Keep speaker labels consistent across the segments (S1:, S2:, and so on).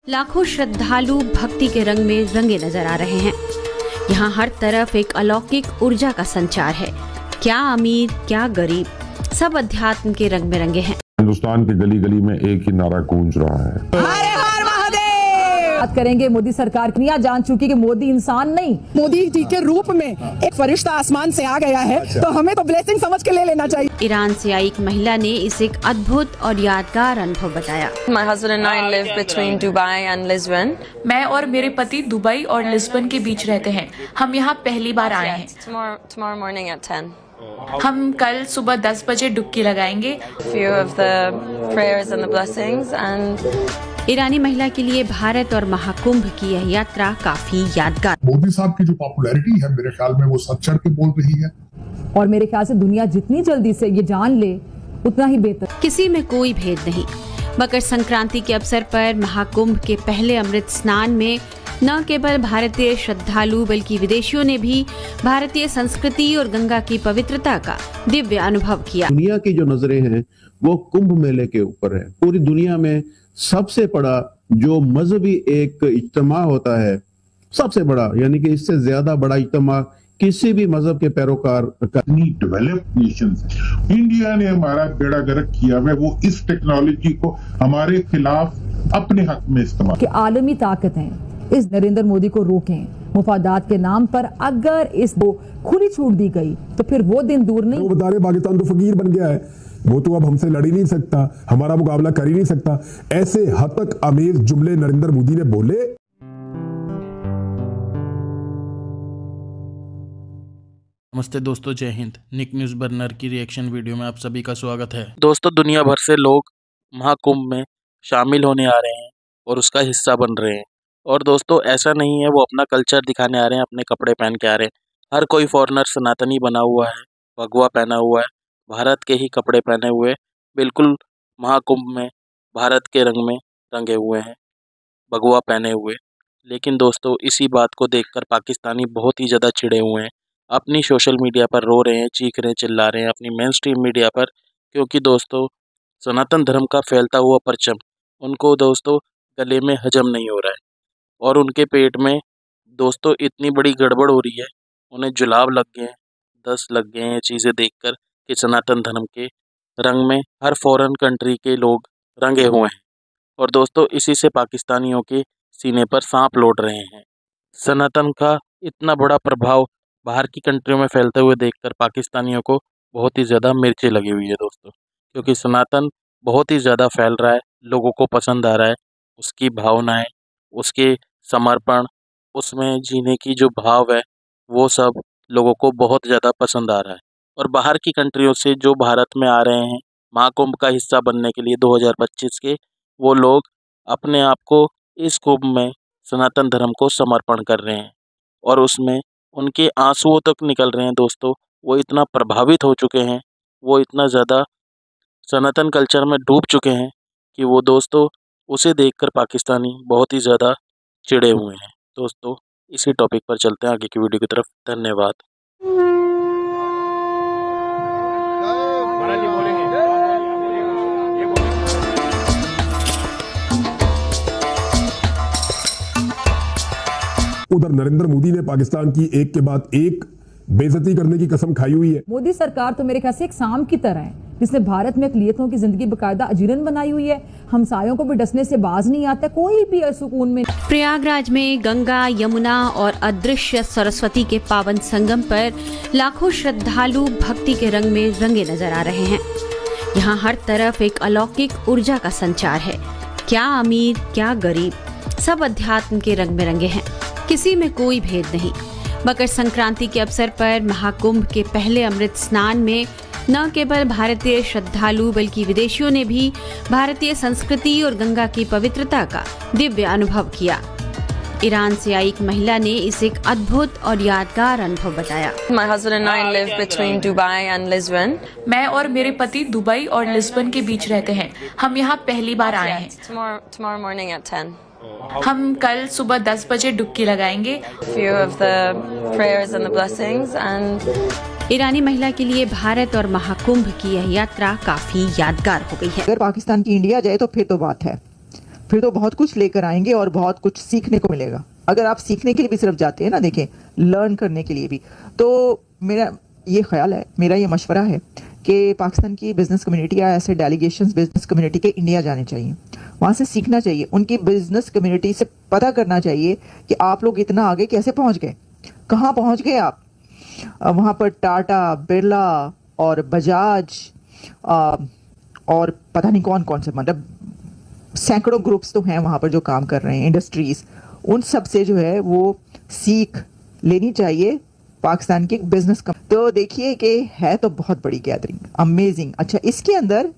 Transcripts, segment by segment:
S1: लाखों श्रद्धालु भक्ति के रंग में रंगे नजर आ रहे हैं। यहाँ हर तरफ एक अलौकिक ऊर्जा का संचार है। क्या अमीर क्या गरीब, सब अध्यात्म के रंग में रंगे हैं।
S2: हिंदुस्तान की गली गली में एक ही नारा गूंज रहा है,
S3: हर हर महादेव। बात करेंगे मोदी सरकार की। जान चुकी कि मोदी इंसान नहीं,
S4: मोदी जी के रूप में एक फरिश्ता आसमान से आ गया है, तो हमें तो ब्लेसिंग समझ के ले लेना चाहिए।
S1: ईरान से आई एक महिला ने इसे एक अद्भुत और यादगार अनुभव बताया।
S5: My husband and I live between Dubai and Lisbon.
S6: मैं और मेरे पति दुबई और लिस्बन के बीच रहते हैं। हम यहाँ पहली बार आए हैं।
S5: Tomorrow morning at 10.
S6: हम कल सुबह 10 बजे डुबकी लगाएंगे।
S5: Few of the prayers and the blessings and
S1: ईरानी महिला के लिए भारत और महाकुंभ की यह यात्रा काफी यादगार।
S7: मोदी साहब की जो पॉपुलैरिटी है, मेरे ख्याल में वो सच चढ़ के बोल रही है,
S3: और मेरे ख्याल से दुनिया जितनी जल्दी से ये जान ले उतना ही बेहतर।
S1: किसी में कोई भेद नहीं। मकर संक्रांति के अवसर पर महाकुंभ के पहले अमृत स्नान में न केवल भारतीय श्रद्धालु बल्कि विदेशियों ने भी भारतीय संस्कृति और गंगा की पवित्रता का दिव्य अनुभव किया।
S8: दुनिया की जो नजरें हैं वो कुंभ मेले के ऊपर है। पूरी दुनिया में सबसे बड़ा जो मजहबी एक इज्तिमा होता है, सबसे बड़ा, यानी कि इससे ज्यादा बड़ा इज्तिमा किसी भी मजहब के पैरोकार का।
S7: डेवलप्ड नेशंस, इंडिया ने हमारा बेड़ा गर्क किया है, वो इस टेक्नोलॉजी को हमारे खिलाफ अपने हक में इस्तेमाल
S3: कि आलमी ताकतें इस नरेंद्र मोदी को रोकें। मुफादात के नाम पर अगर इस को खुली छूट दी गई तो फिर वो दिन दूर नहीं।
S9: वो बता रहे पाकिस्तान तो फकीर बन गया है, वो तो अब हमसे लड़ ही नहीं सकता, हमारा मुकाबला कर ही नहीं सकता। ऐसे हद तक अमीर जुमले नरेंद्र मोदी ने बोले।
S10: नमस्ते दोस्तों, जय हिंद। निक न्यूज़ बर्नर की रिएक्शन वीडियो में आप सभी का स्वागत है। दोस्तों, दुनिया भर से लोग महाकुंभ में शामिल होने आ रहे हैं और उसका हिस्सा बन रहे हैं। और दोस्तों, ऐसा नहीं है वो अपना कल्चर दिखाने आ रहे हैं, अपने कपड़े पहन के आ रहे हैं। हर कोई फॉरेनर सनातनी बना हुआ है, भगवा पहना हुआ है, भारत के ही कपड़े पहने हुए, बिल्कुल महाकुंभ में भारत के रंग में रंगे हुए हैं, भगवा पहने हुए। लेकिन दोस्तों, इसी बात को देखकर पाकिस्तानी बहुत ही ज़्यादा चिढ़े हुए हैं। अपनी सोशल मीडिया पर रो रहे हैं, चीख रहे हैं, चिल्ला रहे हैं अपनी मेन स्ट्रीम मीडिया पर, क्योंकि दोस्तों सनातन धर्म का फैलता हुआ परचम उनको दोस्तों गले में हजम नहीं हो रहा है। और उनके पेट में दोस्तों इतनी बड़ी गड़बड़ हो रही है, उन्हें जुलाब लग गए हैं, दस्त लग गए हैं चीज़ें देखकर कि सनातन धर्म के रंग में हर फॉरेन कंट्री के लोग रंगे हुए हैं। और दोस्तों, इसी से पाकिस्तानियों के सीने पर सांप लौट रहे हैं। सनातन का इतना बड़ा प्रभाव बाहर की कंट्रियों में फैलते हुए देखकर पाकिस्तानियों को बहुत ही ज़्यादा मिर्ची लगी हुई है दोस्तों, क्योंकि सनातन बहुत ही ज़्यादा फैल रहा है, लोगों को पसंद आ रहा है। उसकी भावनाएं, उसके समर्पण, उसमें जीने की जो भाव है, वो सब लोगों को बहुत ज़्यादा पसंद आ रहा है। और बाहर की कंट्रियों से जो भारत में आ रहे हैं महाकुंभ का हिस्सा बनने के लिए 2025 के, वो लोग अपने आप को इस कुंभ में सनातन धर्म को समर्पण कर रहे हैं और उसमें उनके आंसुओं तक निकल रहे हैं दोस्तों। वो इतना प्रभावित हो चुके हैं, वो इतना ज़्यादा सनातन कल्चर में डूब चुके हैं कि वो दोस्तों उसे देखकर पाकिस्तानी बहुत ही ज़्यादा चिढ़े हुए हैं। दोस्तों, इसी टॉपिक पर चलते हैं आगे की वीडियो की तरफ। धन्यवाद।
S9: उधर नरेंद्र मोदी ने पाकिस्तान की एक के बाद एक बेइज्जती करने की कसम खाई हुई है।
S3: मोदी सरकार तो मेरे ख्याल से एक सांप की तरह है, जिसने भारत में अकलियतों की जिंदगी बकायदा अजीरन बनाई हुई है। हमसायों को भी डसने से बाज नहीं आता, कोई भी सुकून में।
S1: प्रयागराज में गंगा, यमुना और अदृश्य सरस्वती के पावन संगम पर लाखों श्रद्धालु भक्ति के रंग में रंगे नजर आ रहे हैं। यहाँ हर तरफ एक अलौकिक ऊर्जा का संचार है। क्या अमीर क्या गरीब, सब अध्यात्म के रंग में रंगे हैं। किसी में कोई भेद नहीं। मकर संक्रांति के अवसर पर महाकुंभ के पहले अमृत स्नान में न केवल भारतीय श्रद्धालु बल्कि विदेशियों ने भी भारतीय संस्कृति और गंगा की पवित्रता का दिव्य अनुभव किया। ईरान से आई एक महिला ने इसे एक अद्भुत और यादगार अनुभव बताया।
S5: My husband and I live between Dubai and Lisbon.
S6: मैं और मेरे पति दुबई और लिस्बन के बीच रहते हैं। हम यहाँ पहली बार आए हैं।
S5: Tomorrow morning at 10.
S6: हम कल सुबह 10 बजे डुबकी लगाएंगे।
S5: Few of the prayers and the blessings and
S1: ईरानी महिला के लिए भारत और महाकुंभ की यह यात्रा काफी यादगार हो गई है।
S4: अगर पाकिस्तान की इंडिया जाए तो फिर तो बात है,
S11: फिर तो बहुत कुछ लेकर आएंगे और बहुत कुछ सीखने को मिलेगा। अगर आप सीखने के लिए भी सिर्फ जाते हैं ना, देखें, लर्न करने के लिए भी, तो मेरा ये ख्याल है, मेरा ये मशवरा है कि पाकिस्तान की बिजनेस कम्युनिटी या ऐसे डेलीगेशंस बिजनेस कम्युनिटी के इंडिया जाने चाहिए, वहाँ से सीखना चाहिए, उनकी बिजनेस कम्युनिटी से पता करना चाहिए कि आप लोग इतना आगे कैसे पहुँच गए, कहाँ पहुँच गए आप। वहाँ पर टाटा, बिरला और बजाज और पता नहीं कौन कौन से, मतलब सैकड़ों ग्रुप्स तो हैं वहाँ पर जो काम कर रहे हैं, इंडस्ट्रीज, उन सब से जो है वो सीख लेनी चाहिए पाकिस्तान की बिजनेस का। तो देखिए कि है तो बहुत बड़ी गैदरिंग, अमेजिंग। अच्छा, इसके अंदर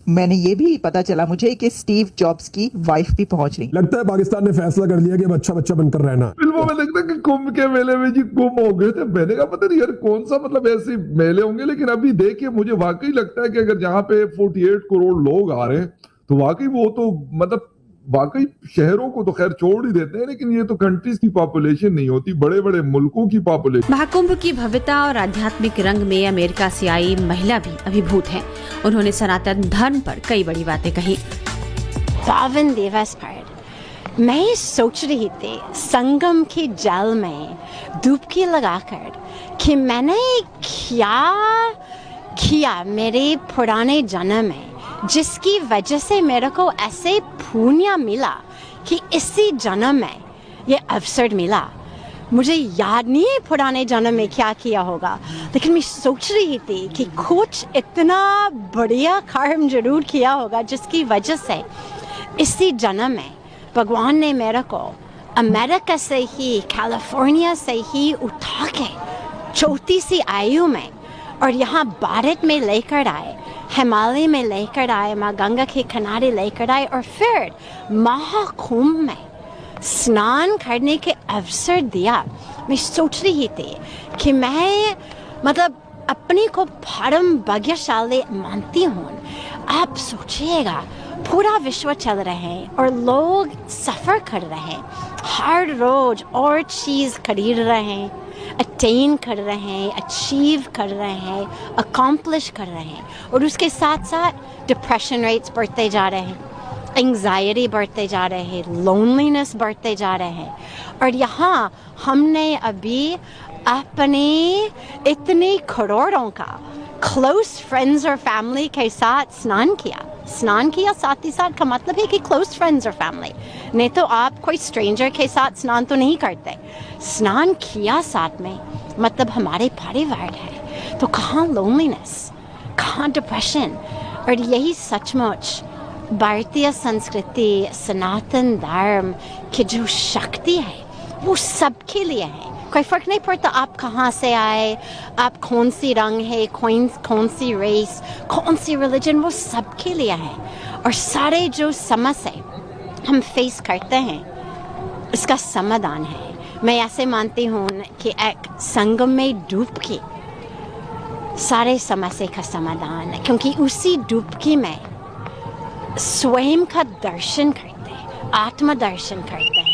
S11: मैंने ये भी पता चला मुझे कि स्टीव जॉब्स की वाइफ भी पहुंच रही।
S9: लगता है पाकिस्तान ने फैसला कर लिया कि अब अच्छा बच्चा बनकर रहना।
S12: फिल्मों में लगता है कि कुंभ के मेले में जी गुम हो गए थे, मैंने कहा पता नहीं यार कौन सा मतलब ऐसे मेले होंगे, लेकिन अभी देखिए मुझे वाकई लगता है कि अगर जहाँ पे 48 करोड़ लोग आ रहे हैं तो वाकई वो तो मतलब वाकई शहरों को तो खैर छोड़ ही देते हैं, लेकिन ये तो कंट्रीज की पॉपुलेशन नहीं होती, बड़े बड़े मुल्कों की पॉपुलेशन।
S1: महाकुंभ की भव्यता और आध्यात्मिक रंग में अमेरिका से आई महिला भी अभिभूत है। उन्होंने सनातन धर्म पर कई बड़ी बातें कही।
S13: पावन दिवस पर मैं सोच रही थी संगम के जल में डुबकी लगाकर कि मैंने क्या किया मेरे पुराने जन्म में, जिसकी वजह से मेरे को ऐसे पुण्य मिला कि इसी जन्म में ये अवसर मिला। मुझे याद नहीं है पुराने जन्म में क्या किया होगा, लेकिन मैं सोच रही थी कि कुछ इतना बढ़िया कर्म जरूर किया होगा जिसकी वजह से इसी जन्म में भगवान ने मेरे को अमेरिका से ही, कैलिफोर्निया से ही उठा के 34वीं आयु में और यहाँ भारत में लेकर आए, हिमालय में लेकर आए, माँ गंगा के किनारे लेकर आए और फिर महाकुंभ में स्नान करने के अवसर दिया। मैं सोच रही थी कि मैं मतलब अपने को परम भाग्यशाली मानती हूँ। आप सोचिएगा पूरा विश्व चल रहे हैं और लोग सफ़र कर रहे हैं, हर रोज और चीज़ खरीद रहे हैं, अटेन कर रहे हैं, अचीव कर रहे हैं, अकम्प्लिश कर रहे हैं, और उसके साथ साथ डिप्रेशन रेट्स बढ़ते जा रहे हैं, एंग्जाइटी बढ़ते जा रहे हैं, लोनलीनेस बढ़ते जा रहे हैं। और यहाँ हमने अभी अपने इतने करोड़ों का क्लोज फ्रेंड्स और फैमिली के साथ स्नान किया साथ ही साथ का मतलब है कि क्लोज फ्रेंड्स और फैमिली, नहीं तो आप कोई स्ट्रेंजर के साथ स्नान तो नहीं करते। स्नान किया साथ में मतलब हमारे परिवार है, तो कहाँ लोनलीनेस, कहाँ डिप्रेशन। और यही सचमुच भारतीय संस्कृति, सनातन धर्म की जो शक्ति है वो सबके लिए है। कोई फ़र्क नहीं पड़ता आप कहाँ से आए, आप कौन सी रंग है, कौन सी रेस, कौन सी रिलीजन, वो सबके लिए है। और सारे जो समस्या हम फेस करते हैं इसका समाधान है। मैं ऐसे मानती हूँ कि एक संगम में डुबकी सारे समस्या का समाधान है, क्योंकि उसी डुबकी में स्वयं का दर्शन करते हैं, आत्मदर्शन करते हैं।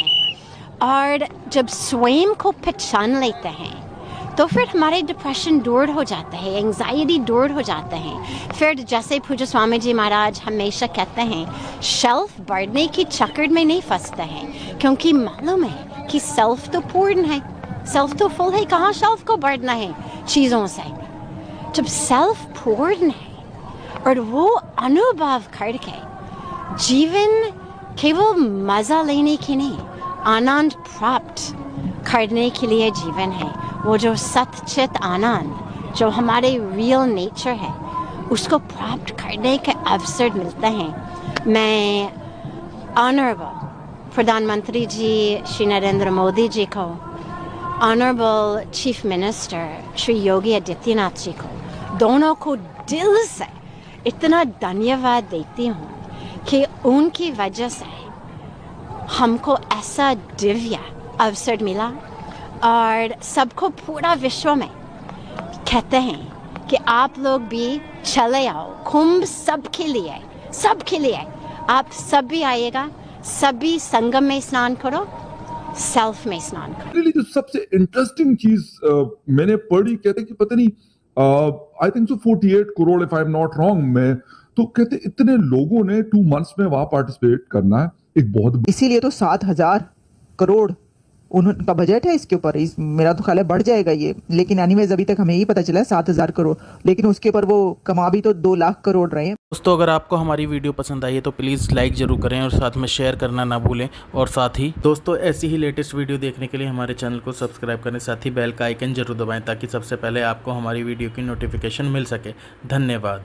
S13: और जब स्वयं को पहचान लेते हैं तो फिर हमारे डिप्रेशन दूर हो जाते हैं, एंग्जाइटी दूर हो जाते हैं। फिर जैसे पूज्य स्वामी जी महाराज हमेशा कहते हैं, शेल्फ बढ़ने की चक्कर में नहीं फंसते हैं, क्योंकि मालूम है कि सेल्फ तो पूर्ण है, सेल्फ तो फुल है, कहाँ शेल्फ को बढ़ना है चीज़ों से। जब सेल्फ पूर्ण है और वो अनुभव करके जीवन केवल मज़ा लेने की नहीं, आनंद प्राप्त करने के लिए जीवन है, वो जो सच्चित आनंद जो हमारे रियल नेचर है उसको प्राप्त करने के अवसर मिलते हैं। मैं ऑनरेबल प्रधानमंत्री जी श्री नरेंद्र मोदी जी को, honourable chief minister Shri Yogi Adityanath ji को, दोनों को दिल से इतना धन्यवाद देती हूँ कि उनकी वजह से हमको ऐसा दिव्य अवसर मिला। और सबको पूरा विश्व में कहते हैं कि आप लोग भी चले आओ, कुंभ सबके लिए आप सभी आइएगा, सभी संगम में स्नान करो, सेल्फ में स्नान करो।
S12: जो सबसे इंटरेस्टिंग चीज मैंने पढ़ी, कहते कि पता नहीं I think so 48 crore if I am not wrong में, तो कहते इतने लोगों ने 2 months में वहां पार्टिसिपेट करना है। एक बहुत,
S11: इसीलिए तो 7,000 करोड़ उनका बजट है इसके ऊपर। मेरा तो ख्याल है बढ़ जाएगा ये, लेकिन एनीवेज अभी तक हमें ही पता चला है 7,000 करोड़, लेकिन उसके ऊपर वो कमा भी तो 2 लाख करोड़ रहे हैं।
S10: दोस्तों अगर आपको हमारी वीडियो पसंद आई है तो प्लीज़ लाइक ज़रूर करें और साथ में शेयर करना ना भूलें। और साथ ही दोस्तों ऐसी ही लेटेस्ट वीडियो देखने के लिए हमारे चैनल को सब्सक्राइब करें, साथ ही बेल का आइकन जरूर दबाएं ताकि सबसे पहले आपको हमारी वीडियो की नोटिफिकेशन मिल सके। धन्यवाद।